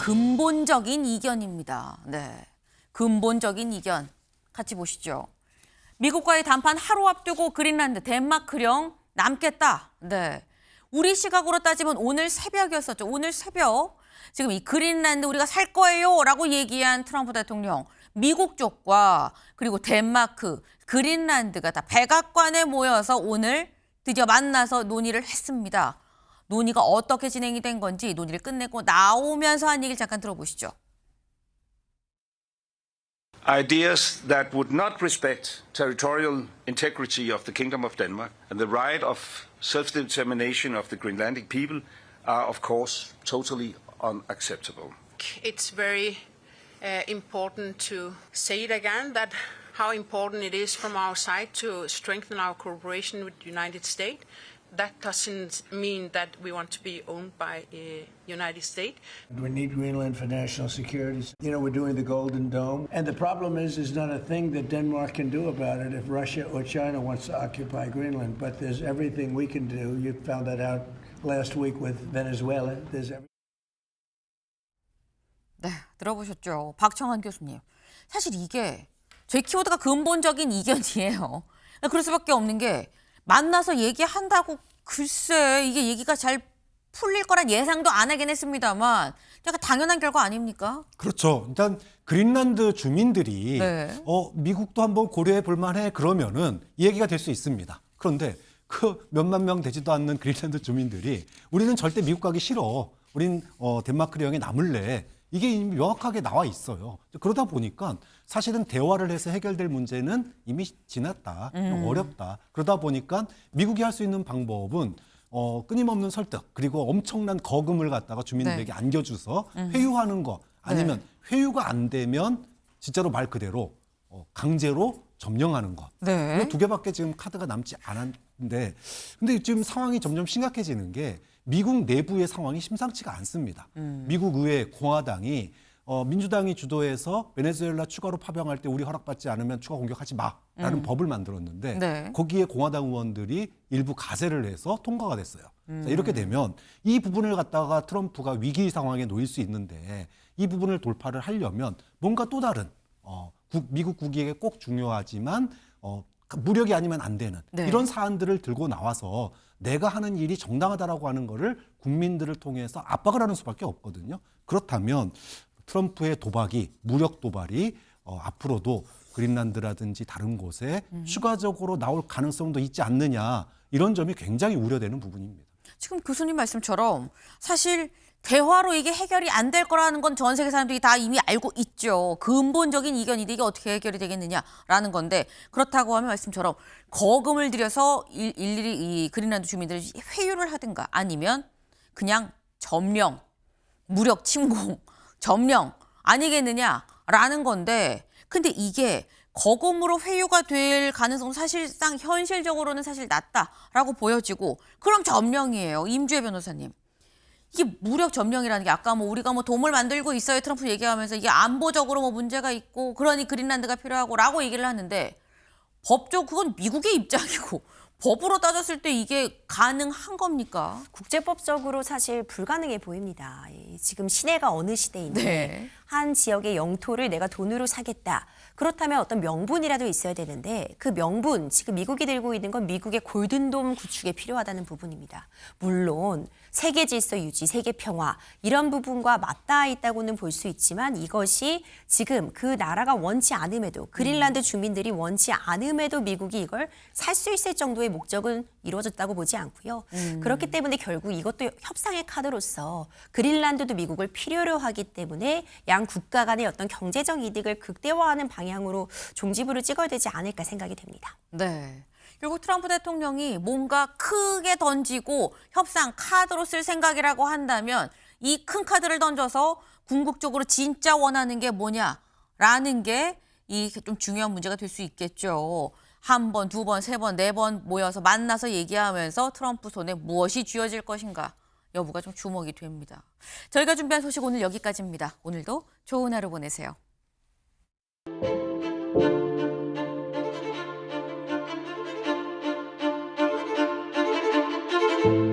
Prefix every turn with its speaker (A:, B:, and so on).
A: 근본적인 이견입니다. 네, 근본적인 이견 같이 보시죠. 미국과의談判 하루 앞두고 그린란드 덴마크령 남겠다. 네, 우리 시각으로 따지면 오늘 새벽이었었죠. 오늘 새벽 지금 이 그린란드 우리가 살 거예요라고 얘기한 트럼프 대통령, 미국 쪽과 그리고 덴마크, 그린란드가 다 백악관에 모여서 오늘 드디어 만나서 논의를 했습니다. 논의가 어떻게 진행이 된 건지 논의를 끝내고 나오면서 한 얘기를 잠깐 들어보시죠.
B: Ideas that would not respect territorial integrity of the Kingdom of Denmark and the right of self-determination of the Greenlandic people are, of course, totally unacceptable.
C: It's very important to say it again that how important it is from our side to strengthen our cooperation with the United States. That doesn't mean that we want to be owned by the United States.
D: We need Greenland for national security. You know, we're doing the Golden Dome. And the problem is there's not a thing that Denmark can do about it if Russia or China wants to occupy Greenland. But there's everything we can do. You found that out last week with Venezuela.
A: 네, 들어보셨죠. 박청환 교수님. 사실 이게 제 키워드가 근본적인 이견이에요. 그럴 수밖에 없는 게 만나서 얘기한다고 글쎄 이게 얘기가 잘 풀릴 거란 예상도 안 하긴 했습니다만 약간 당연한 결과 아닙니까?
E: 그렇죠. 일단 그린란드 주민들이
A: 네.
E: 미국도 한번 고려해 볼 만해 그러면은 이 얘기가 될 수 있습니다. 그런데 그 몇만 명 되지도 않는 그린란드 주민들이 우리는 절대 미국 가기 싫어. 우린 덴마크령에 남을래. 이게 이미 명확하게 나와 있어요. 그러다 보니까 사실은 대화를 해서 해결될 문제는 이미 지났다. 어렵다. 그러다 보니까 미국이 할 수 있는 방법은 끊임없는 설득 그리고 엄청난 거금을 갖다가 주민들에게 안겨줘서 회유하는 거 아니면 회유가 안 되면 진짜로 말 그대로 강제로 점령하는 거.
A: 네.
E: 이 두 개밖에 지금 카드가 남지 않았는데 근데 지금 상황이 점점 심각해지는 게 미국 내부의 상황이 심상치가 않습니다. 미국 의회 공화당이 민주당이 주도해서 베네수엘라 추가로 파병할 때 우리 허락받지 않으면 추가 공격하지 마라는 법을 만들었는데
A: 네.
E: 거기에 공화당 의원들이 일부 가세를 해서 통과가 됐어요. 자, 이렇게 되면 이 부분을 갖다가 트럼프가 위기 상황에 놓일 수 있는데 이 부분을 돌파를 하려면 뭔가 또 다른 미국 국익에 꼭 중요하지만 무력이 아니면 안 되는
A: 네.
E: 이런 사안들을 들고 나와서 내가 하는 일이 정당하다라고 하는 거를 국민들을 통해서 압박을 하는 수밖에 없거든요. 그렇다면 트럼프의 도박이 무력 도발이 앞으로도 그린란드라든지 다른 곳에 추가적으로 나올 가능성도 있지 않느냐 이런 점이 굉장히 우려되는 부분입니다.
A: 지금 교수님 말씀처럼 사실 대화로 이게 해결이 안 될 거라는 건 전 세계 사람들이 다 이미 알고 있죠. 근본적인 이견인데 이게 어떻게 해결이 되겠느냐라는 건데 그렇다고 하면 말씀처럼 거금을 들여서 일일이 이 그린란드 주민들이 회유를 하든가 아니면 그냥 점령, 무력 침공, 점령 아니겠느냐라는 건데 근데 이게 거금으로 회유가 될 가능성은 사실상 현실적으로는 사실 낮다라고 보여지고 그럼 점령이에요. 임주혜 변호사님. 이게 무력 점령이라는 게 아까 우리가 돔을 만들고 있어요. 트럼프 얘기하면서 이게 안보적으로 문제가 있고 그러니 그린란드가 필요하고라고 얘기를 하는데 법적 그건 미국의 입장이고 법으로 따졌을 때 이게 가능한 겁니까?
F: 국제법적으로 사실 불가능해 보입니다. 지금 시내가 어느 시대인데
A: 네.
F: 한 지역의 영토를 내가 돈으로 사겠다. 그렇다면 어떤 명분이라도 있어야 되는데 그 명분, 지금 미국이 들고 있는 건 미국의 골든돔 구축에 필요하다는 부분입니다. 물론 세계 질서 유지, 세계 평화 이런 부분과 맞닿아 있다고는 볼 수 있지만 이것이 지금 그 나라가 원치 않음에도 그린란드 주민들이 원치 않음에도 미국이 이걸 살 수 있을 정도의 목적은 이루어졌다고 보지 않고요. 그렇기 때문에 결국 이것도 협상의 카드로서 그린란드도 미국을 필요로 하기 때문에 양 국가 간의 어떤 경제적 이득을 극대화하는 방향으로 종지부를 찍어야 되지 않을까 생각이 됩니다.
A: 네. 결국 트럼프 대통령이 뭔가 크게 던지고 협상 카드로 쓸 생각이라고 한다면 이 큰 카드를 던져서 궁극적으로 진짜 원하는 게 뭐냐라는 게 이 좀 중요한 문제가 될 수 있겠죠. 한 번, 두 번, 세 번, 네 번 모여서 만나서 얘기하면서 트럼프 손에 무엇이 쥐어질 것인가 여부가 좀 주목이 됩니다. 저희가 준비한 소식 오늘 여기까지입니다. 오늘도 좋은 하루 보내세요.
G: thank you